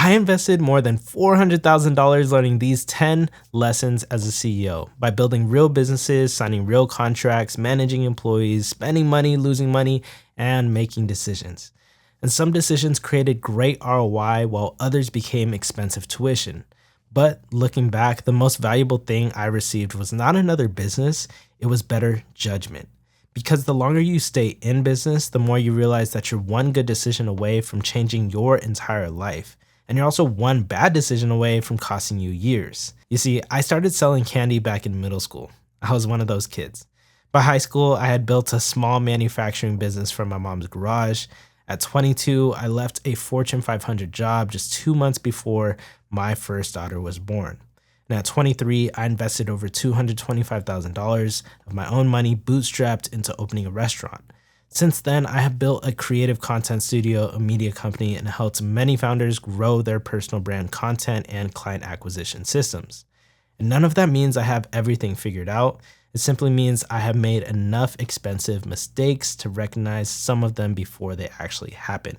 I invested more than $400,000 learning these 10 lessons as a CEO by building real businesses, signing real contracts, managing employees, spending money, losing money, and making decisions. And some decisions created great ROI while others became expensive tuition. But looking back, the most valuable thing I received was not another business, it was better judgment. Because the longer you stay in business, the more you realize that you're one good decision away from changing your entire life. And you're also one bad decision away from costing you years. You see, I started selling candy back in middle school. I was one of those kids. By high school, I had built a small manufacturing business from my mom's garage. At 22, I left a Fortune 500 job just 2 months before my first daughter was born. And at 23, I invested over $225,000 of my own money bootstrapped into opening a restaurant. Since then, I have built a creative content studio, a media company, and helped many founders grow their personal brand content and client acquisition systems. And none of that means I have everything figured out. It simply means I have made enough expensive mistakes to recognize some of them before they actually happen.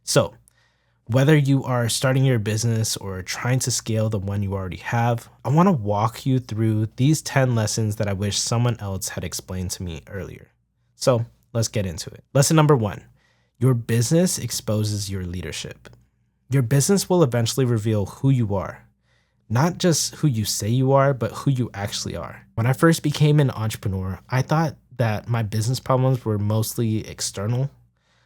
So, whether you are starting your business or trying to scale the one you already have, I want to walk you through these 10 lessons that I wish someone else had explained to me earlier. So, let's get into it. Lesson number 1, your business exposes your leadership. Your business will eventually reveal who you are. Not just who you say you are, but who you actually are. When I first became an entrepreneur, I thought that my business problems were mostly external.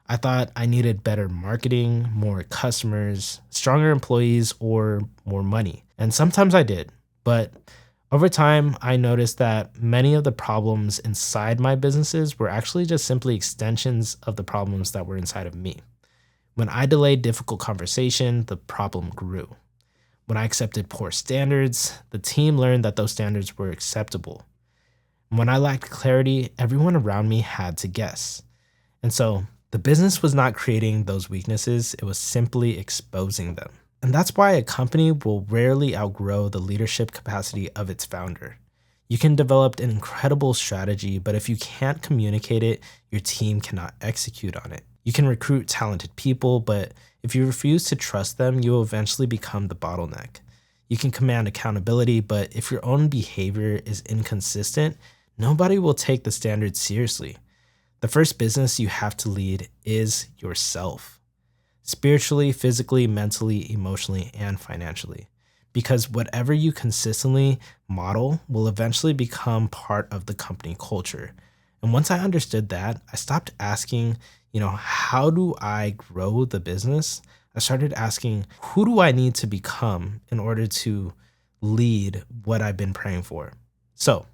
I thought I needed better marketing, more customers, stronger employees, or more money. And sometimes I did, but over time, I noticed that many of the problems inside my businesses were actually just simply extensions of the problems that were inside of me. When I delayed difficult conversation, the problem grew. When I accepted poor standards, the team learned that those standards were acceptable. When I lacked clarity, everyone around me had to guess. And so the business was not creating those weaknesses, it was simply exposing them. And that's why a company will rarely outgrow the leadership capacity of its founder. You can develop an incredible strategy, but if you can't communicate it, your team cannot execute on it. You can recruit talented people, but if you refuse to trust them, you will eventually become the bottleneck. You can command accountability, but if your own behavior is inconsistent, nobody will take the standards seriously. The first business you have to lead is yourself. Spiritually, physically, mentally, emotionally, and financially. Because whatever you consistently model will eventually become part of the company culture. And once I understood that, I stopped asking, how do I grow the business? I started asking, who do I need to become in order to lead what I've been praying for? So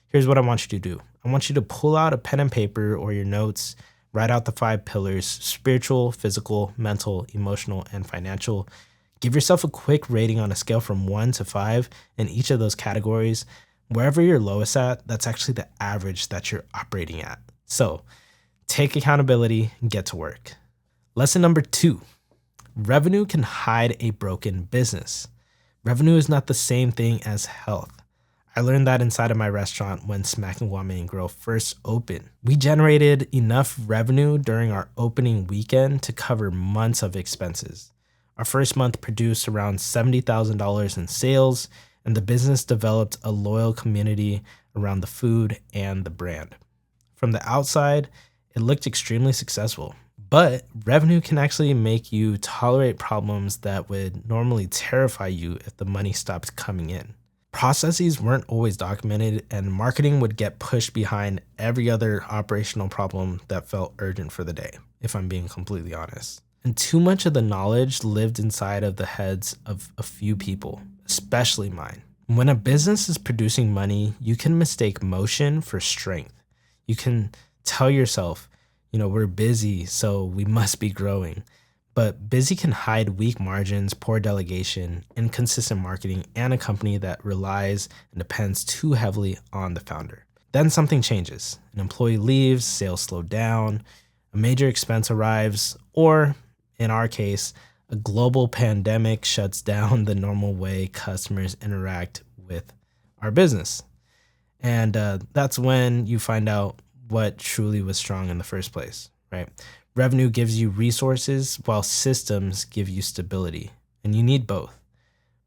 here's what I want you to do. I want you to pull out a pen and paper or your notes, write out the 5 pillars: spiritual, physical, mental, emotional, and financial. Give yourself a quick rating on a scale from 1 to 5 in each of those categories. Wherever you're lowest at, that's actually the average that you're operating at. So take accountability and get to work. Lesson number 2, revenue can hide a broken business. Revenue is not the same thing as health. I learned that inside of my restaurant when Smack and Guame and Grill first opened. We generated enough revenue during our opening weekend to cover months of expenses. Our first month produced around $70,000 in sales, and the business developed a loyal community around the food and the brand. From the outside, it looked extremely successful, but revenue can actually make you tolerate problems that would normally terrify you if the money stopped coming in. Processes weren't always documented, and marketing would get pushed behind every other operational problem that felt urgent for the day, if I'm being completely honest. And too much of the knowledge lived inside of the heads of a few people, especially mine. When a business is producing money, you can mistake motion for strength. You can tell yourself, we're busy, so we must be growing. But busy can hide weak margins, poor delegation, inconsistent marketing, and a company that relies and depends too heavily on the founder. Then something changes. An employee leaves, sales slow down, a major expense arrives, or in our case, a global pandemic shuts down the normal way customers interact with our business. And that's when you find out what truly was strong in the first place, right? Revenue gives you resources while systems give you stability. and you need both.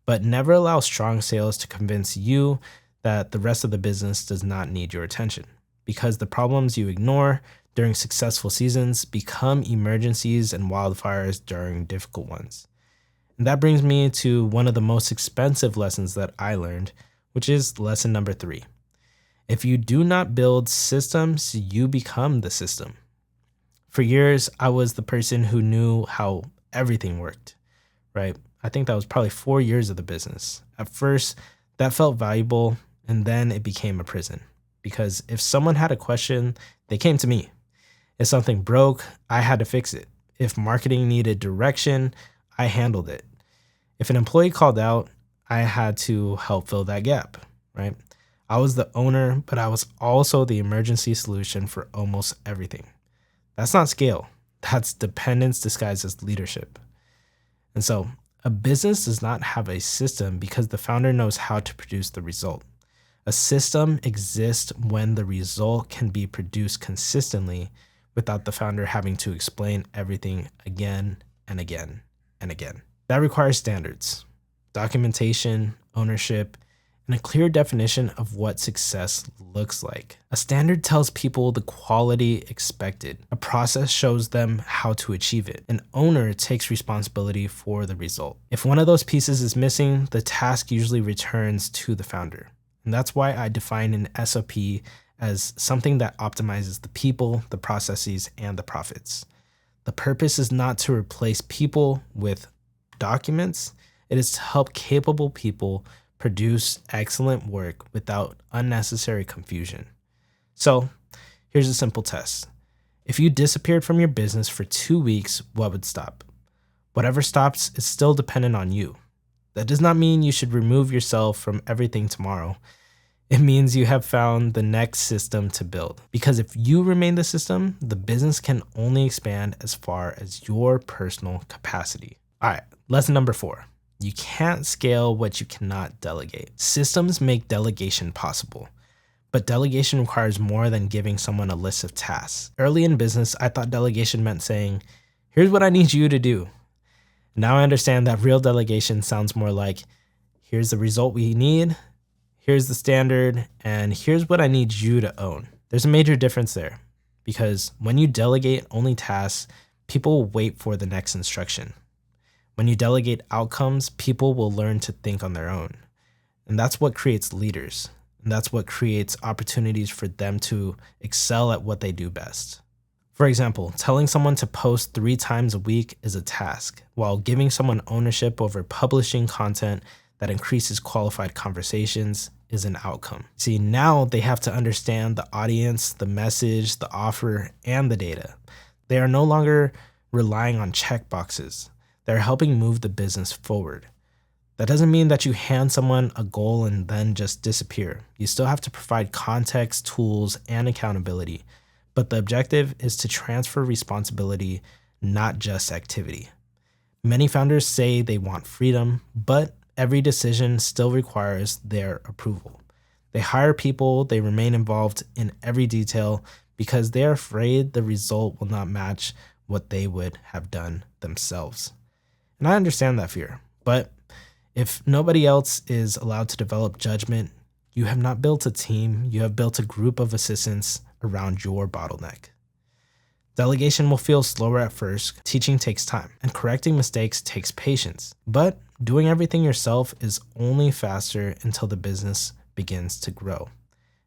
But never allow strong sales to convince you that the rest of the business does not need your attention, because the problems you ignore during successful seasons become emergencies and wildfires during difficult ones. And that brings me to one of the most expensive lessons that I learned, which is lesson number 3. If you do not build systems, you become the system. For years, I was the person who knew how everything worked, right? I think that was probably 4 years of the business. At first, that felt valuable, and then it became a prison. Because if someone had a question, they came to me. If something broke, I had to fix it. If marketing needed direction, I handled it. If an employee called out, I had to help fill that gap, right? I was the owner, but I was also the emergency solution for almost everything. That's not scale. That's dependence disguised as leadership. And so a business does not have a system because the founder knows how to produce the result. A system exists when the result can be produced consistently without the founder having to explain everything again and again and again. That requires standards, documentation, ownership, and a clear definition of what success looks like. A standard tells people the quality expected. A process shows them how to achieve it. An owner takes responsibility for the result. If one of those pieces is missing, the task usually returns to the founder. And that's why I define an SOP as something that optimizes the people, the processes, and the profits. The purpose is not to replace people with documents. It is to help capable people produce excellent work without unnecessary confusion. So here's a simple test. If you disappeared from your business for 2 weeks, what would stop? Whatever stops is still dependent on you. That does not mean you should remove yourself from everything tomorrow. It means you have found the next system to build. Because if you remain the system, the business can only expand as far as your personal capacity. All right, lesson number 4. You can't scale what you cannot delegate. Systems make delegation possible, but delegation requires more than giving someone a list of tasks. Early in business, I thought delegation meant saying, here's what I need you to do. Now I understand that real delegation sounds more like, here's the result we need, here's the standard, and here's what I need you to own. There's a major difference there, because when you delegate only tasks, people will wait for the next instruction. When you delegate outcomes, people will learn to think on their own. And that's what creates leaders. And that's what creates opportunities for them to excel at what they do best. For example, telling someone to post 3 times a week is a task, while giving someone ownership over publishing content that increases qualified conversations is an outcome. See, now they have to understand the audience, the message, the offer, and the data. They are no longer relying on checkboxes. They're helping move the business forward. That doesn't mean that you hand someone a goal and then just disappear. You still have to provide context, tools, and accountability. But the objective is to transfer responsibility, not just activity. Many founders say they want freedom, but every decision still requires their approval. They hire people, they remain involved in every detail because they are afraid the result will not match what they would have done themselves. And I understand that fear, but if nobody else is allowed to develop judgment, you have not built a team, you have built a group of assistants around your bottleneck. Delegation will feel slower at first, teaching takes time, and correcting mistakes takes patience. But doing everything yourself is only faster until the business begins to grow.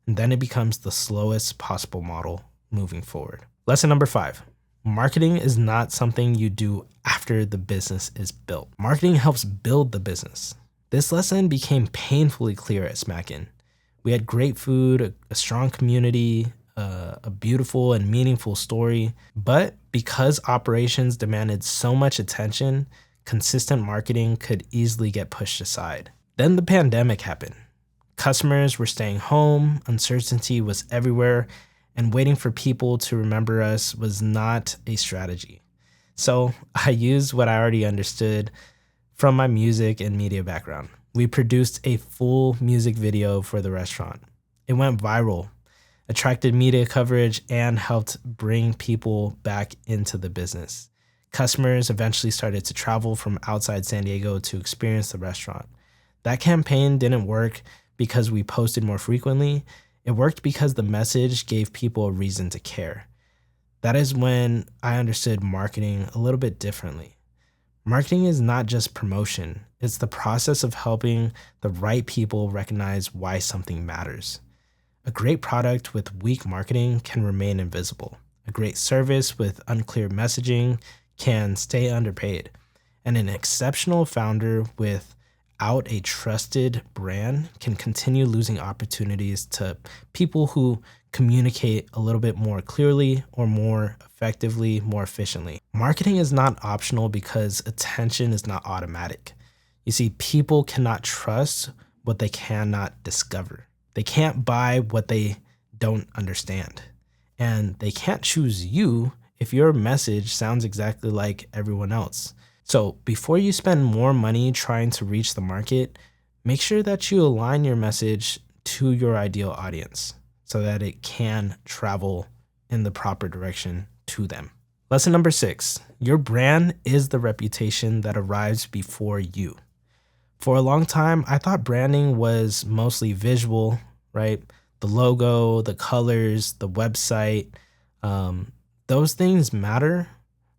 And then it becomes the slowest possible model moving forward. Lesson number 5. Marketing is not something you do after the business is built. Marketing helps build the business. This lesson became painfully clear at Smackin'. We had great food, a strong community, a beautiful and meaningful story, but because operations demanded so much attention, consistent marketing could easily get pushed aside. Then the pandemic happened. Customers were staying home, uncertainty was everywhere, and waiting for people to remember us was not a strategy. So I used what I already understood from my music and media background. We produced a full music video for the restaurant. It went viral, attracted media coverage, and helped bring people back into the business. Customers eventually started to travel from outside San Diego to experience the restaurant. That campaign didn't work because we posted more frequently. It worked because the message gave people a reason to care. That is when I understood marketing a little bit differently. Marketing is not just promotion, it's the process of helping the right people recognize why something matters. A great product with weak marketing can remain invisible. A great service with unclear messaging can stay underpaid. And an exceptional founder without a trusted brand can continue losing opportunities to people who communicate a little bit more clearly or more effectively, more efficiently. Marketing is not optional because attention is not automatic. You see, people cannot trust what they cannot discover. They can't buy what they don't understand. And they can't choose you if your message sounds exactly like everyone else. So before you spend more money trying to reach the market, make sure that you align your message to your ideal audience so that it can travel in the proper direction to them. Lesson number 6, your brand is the reputation that arrives before you. For a long time, I thought branding was mostly visual, right? The logo, the colors, the website, those things matter,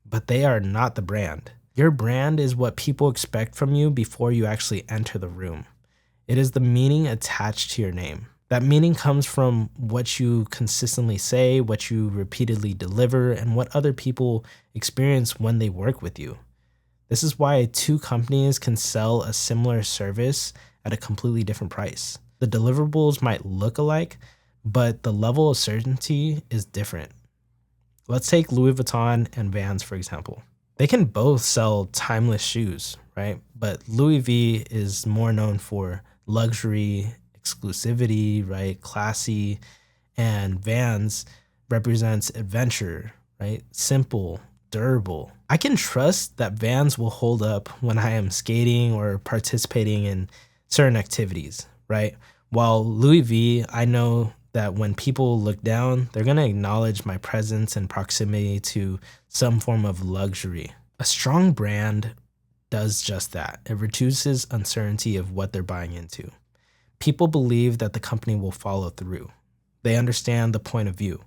but they are not the brand. Your brand is what people expect from you before you actually enter the room. It is the meaning attached to your name. That meaning comes from what you consistently say, what you repeatedly deliver, and what other people experience when they work with you. This is why two companies can sell a similar service at a completely different price. The deliverables might look alike, but the level of certainty is different. Let's take Louis Vuitton and Vans, for example. They can both sell timeless shoes, right? But Louis V is more known for luxury, exclusivity, right? Classy. And Vans represents adventure, right? Simple, durable. I can trust that Vans will hold up when I am skating or participating in certain activities, right? While Louis V, I know that when people look down, they're going to acknowledge my presence and proximity to some form of luxury. A strong brand does just that. It reduces uncertainty of what they're buying into. People believe that the company will follow through. They understand the point of view.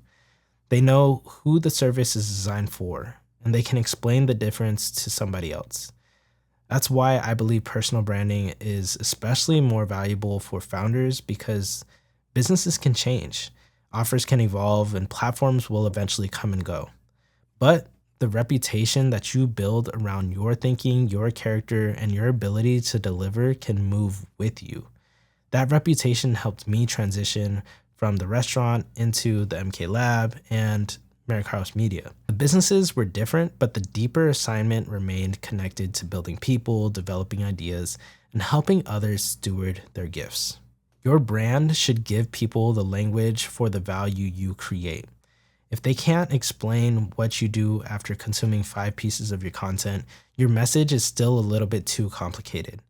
They know who the service is designed for, and they can explain the difference to somebody else. That's why I believe personal branding is especially more valuable for founders, because businesses can change, offers can evolve, and platforms will eventually come and go. But the reputation that you build around your thinking, your character, and your ability to deliver can move with you. That reputation helped me transition from the restaurant into the MK Lab and Mary Carlos Media. The businesses were different, but the deeper assignment remained connected to building people, developing ideas, and helping others steward their gifts. Your brand should give people the language for the value you create. If they can't explain what you do after consuming 5 pieces of your content, your message is still a little bit too complicated.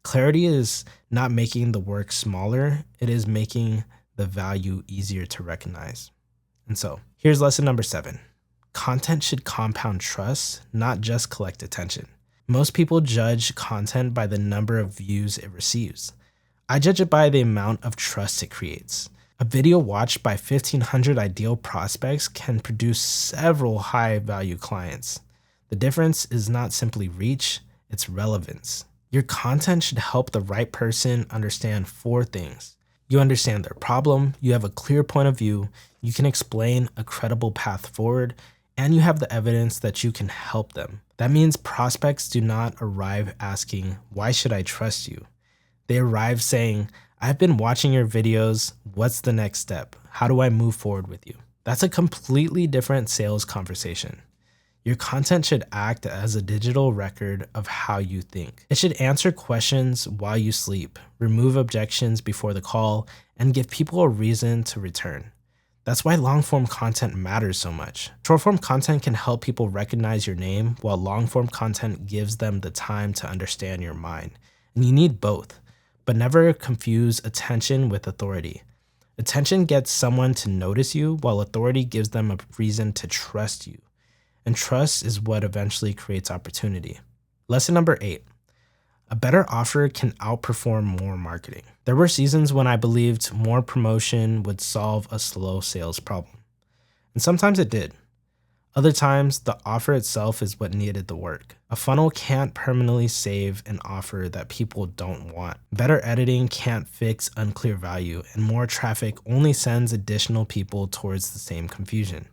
Clarity is not making the work smaller, it is making the value easier to recognize. And so, here's lesson number 7. Content should compound trust, not just collect attention. Most people judge content by the number of views it receives. I judge it by the amount of trust it creates. A video watched by 1,500 ideal prospects can produce several high-value clients. The difference is not simply reach, it's relevance. Your content should help the right person understand 4 things. You understand their problem, you have a clear point of view, you can explain a credible path forward, and you have the evidence that you can help them. That means prospects do not arrive asking, "Why should I trust you?" They arrive saying, "I've been watching your videos. What's the next step? How do I move forward with you?" That's a completely different sales conversation. Your content should act as a digital record of how you think. It should answer questions while you sleep, remove objections before the call, and give people a reason to return. That's why long-form content matters so much. Short-form content can help people recognize your name, while long-form content gives them the time to understand your mind. And you need both, but never confuse attention with authority. Attention gets someone to notice you, while authority gives them a reason to trust you. and trust is what eventually creates opportunity. Lesson number 8. A better offer can outperform more marketing. There were seasons when I believed more promotion would solve a slow sales problem. And sometimes it did. Other times, the offer itself is what needed the work. A funnel can't permanently save an offer that people don't want. Better editing can't fix unclear value, and more traffic only sends additional people towards the same confusion.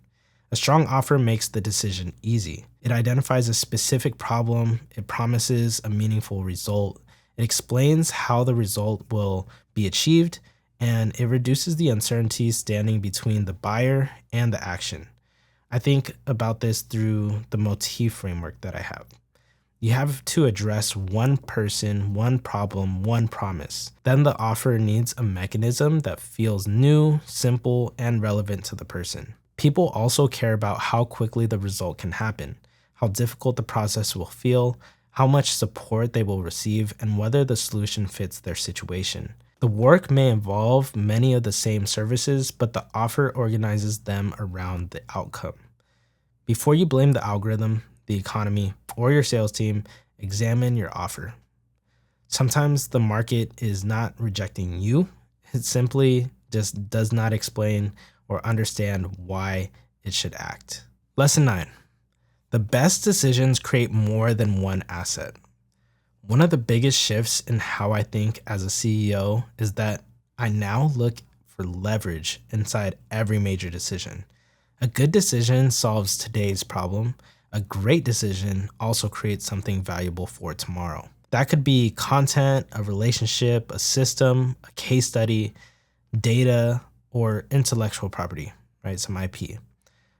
A strong offer makes the decision easy. It identifies a specific problem, it promises a meaningful result, it explains how the result will be achieved, and it reduces the uncertainty standing between the buyer and the action. I think about this through the motif framework that I have. You have to address one person, one problem, one promise. Then the offer needs a mechanism that feels new, simple, and relevant to the person. People also care about how quickly the result can happen, how difficult the process will feel, how much support they will receive, and whether the solution fits their situation. The work may involve many of the same services, but the offer organizes them around the outcome. Before you blame the algorithm, the economy, or your sales team, examine your offer. Sometimes the market is not rejecting you, it simply just does not explain or understand why it should act. Lesson 9. The best decisions create more than one asset. One of the biggest shifts in how I think as a CEO is that I now look for leverage inside every major decision. A good decision solves today's problem. A great decision also creates something valuable for tomorrow. That could be content, a relationship, a system, a case study, data, or intellectual property, right? Some IP.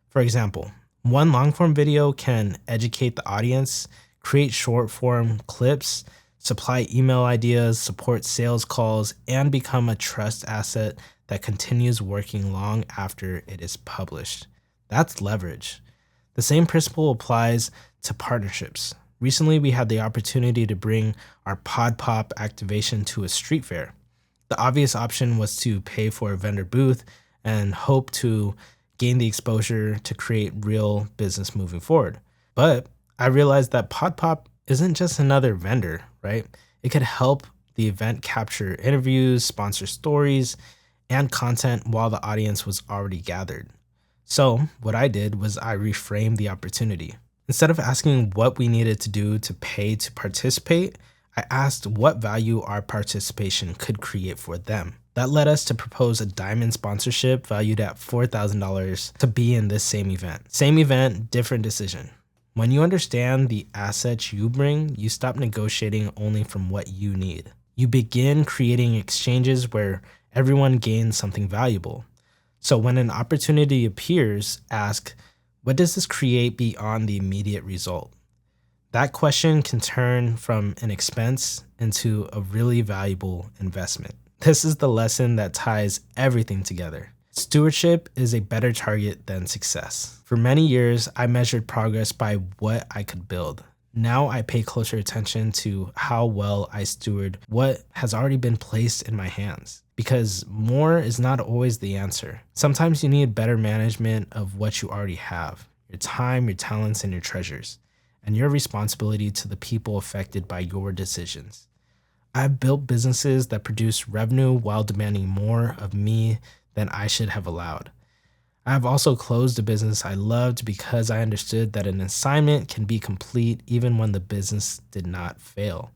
For example, one long-form video can educate the audience, create short-form clips, supply email ideas, support sales calls, and become a trust asset that continues working long after it is published. That's leverage. The same principle applies to partnerships. Recently, we had the opportunity to bring our Pod Pop activation to a street fair. The obvious option was to pay for a vendor booth and hope to gain the exposure to create real business moving forward. But I realized that Pod Pop isn't just another vendor, right? It could help the event capture interviews, sponsor stories, and content while the audience was already gathered. So what I did was I reframed the opportunity. Instead of asking what we needed to do to pay to participate, I asked what value our participation could create for them. That led us to propose a diamond sponsorship valued at $4,000 to be in this same event. Same event, different decision. When you understand the assets you bring, you stop negotiating only from what you need. You begin creating exchanges where everyone gains something valuable. So when an opportunity appears, ask, what does this create beyond the immediate result? That question can turn from an expense into a really valuable investment. This is the lesson that ties everything together. Stewardship is a better target than success. For many years, I measured progress by what I could build. Now I pay closer attention to how well I steward what has already been placed in my hands. Because more is not always the answer. Sometimes you need better management of what you already have, your time, your talents, and your treasures, and your responsibility to the people affected by your decisions. I've built businesses that produce revenue while demanding more of me than I should have allowed. I have also closed a business I loved because I understood that an assignment can be complete even when the business did not fail.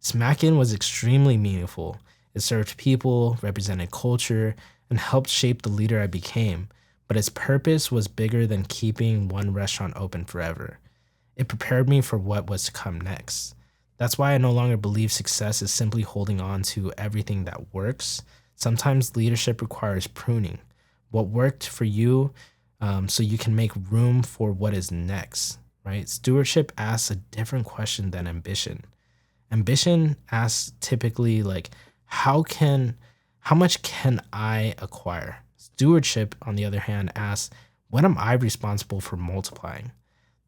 Smackin' was extremely meaningful. It served people, represented culture, and helped shape the leader I became, but its purpose was bigger than keeping one restaurant open forever. It prepared me for what was to come next. That's why I no longer believe success is simply holding on to everything that works. Sometimes leadership requires pruning. What worked for you so you can make room for what is next, right? Stewardship asks a different question than ambition. Ambition asks typically like, how much can I acquire? Stewardship, on the other hand, asks, what am I responsible for multiplying?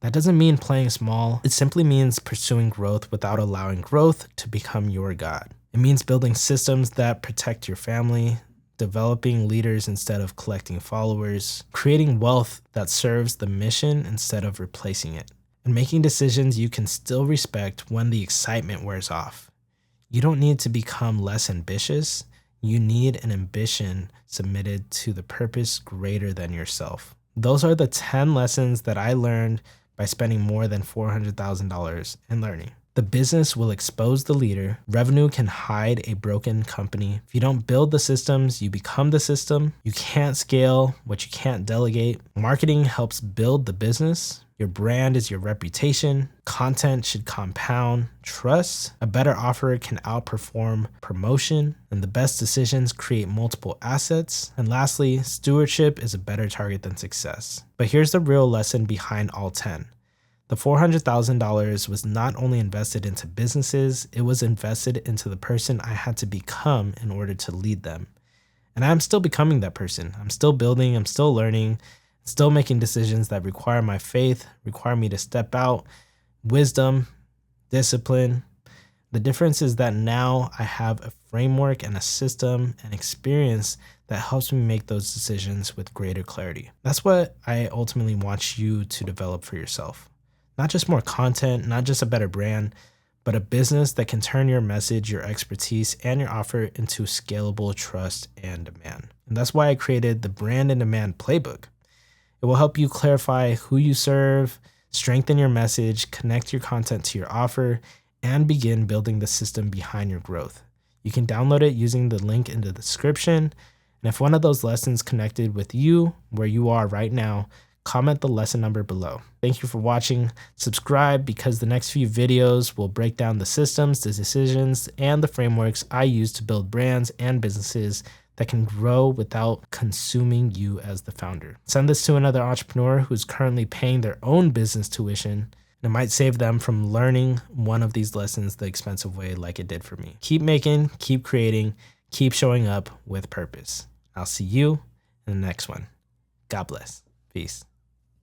That doesn't mean playing small. It simply means pursuing growth without allowing growth to become your God. It means building systems that protect your family, developing leaders instead of collecting followers, creating wealth that serves the mission instead of replacing it, and making decisions you can still respect when the excitement wears off. You don't need to become less ambitious. You need an ambition submitted to the purpose greater than yourself. Those are the 10 lessons that I learned by spending more than $400,000 in learning. The business will expose the leader. Revenue can hide a broken company. If you don't build the systems, you become the system. You can't scale what you can't delegate. Marketing helps build the business. Your brand is your reputation. Content should compound trust. A better offer can outperform promotion. And the best decisions create multiple assets. And lastly, stewardship is a better target than success. But here's the real lesson behind all 10. The $400,000 was not only invested into businesses, it was invested into the person I had to become in order to lead them. And I'm still becoming that person. I'm still building, I'm still learning, still making decisions that require my faith, require me to step out, wisdom, discipline. The difference is that now I have a framework and a system and experience that helps me make those decisions with greater clarity. That's what I ultimately want you to develop for yourself. Not just more content, not just a better brand, but a business that can turn your message, your expertise, and your offer into scalable trust and demand. And that's why I created the Brand and Demand Playbook. It will help you clarify who you serve, strengthen your message, connect your content to your offer, and begin building the system behind your growth. You can download it using the link in the description. And if one of those lessons connected with you where you are right now, comment the lesson number below. Thank you for watching. Subscribe because the next few videos will break down the systems, the decisions, and the frameworks I use to build brands and businesses that can grow without consuming you as the founder. Send this to another entrepreneur who's currently paying their own business tuition, and it might save them from learning one of these lessons the expensive way like it did for me. Keep making, keep creating, keep showing up with purpose. I'll see you in the next one. God bless. Peace.